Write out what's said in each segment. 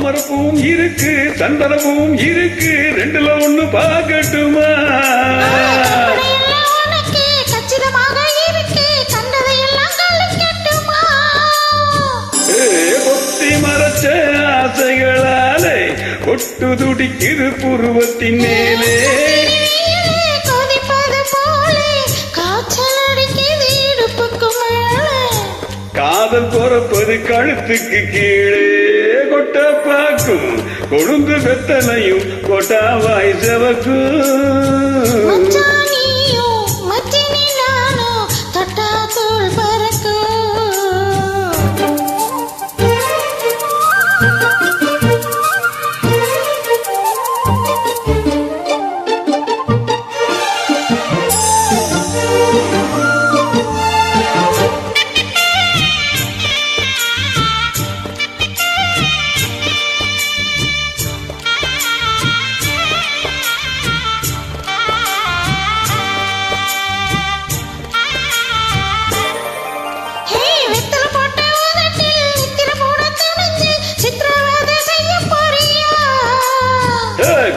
தாமரப்பூவும் இருக்கு சந்தனமும் இருக்கு ரெண்டுல ஒண்ணு பார்க்கட்டுமா கொத்தி மறைச்ச ஆசைகளாலே கொட்டு துடிக்குது புருவத்தின் மேலே காதல் பொறப்பது கழுத்துக்கு கீழே கொட்ட பாக்கும் கொழுந்து வெத்தலையும் கொட்டாவாய் செவக்கும்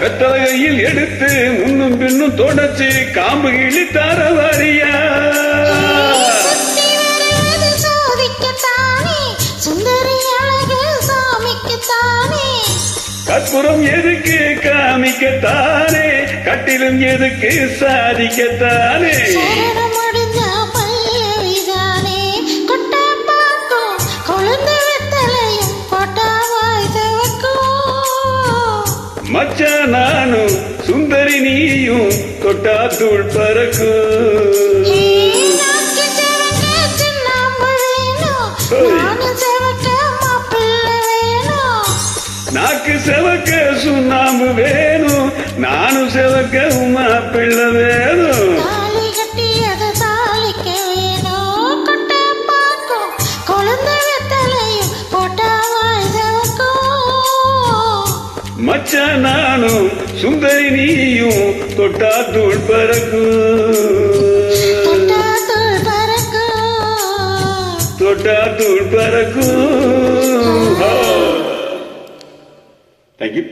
கட்டளையில் எடுத்து முன்னும் பின்னும் தொடச்சு காம்பு கிளி தர வாரியா கற்புறம் எதுக்கு காமிக்கத்தானே கட்டிலும் எதுக்கு சாதிக்கத்தானே மச்சா நானும் சுந்தரி நீயும் தொட்டா தூள் பறக்கும் நாக்கு செவக்க சுண்ணாம்பு வேணும் நானும் செவக்க உமா பிள்ளை வேணும் மச்சா நானும் சுந்தரி நீயும் தொட்டா தூள் பறக்கும் தொட்டா தூள் பறக்கும். தேங்க்யூ.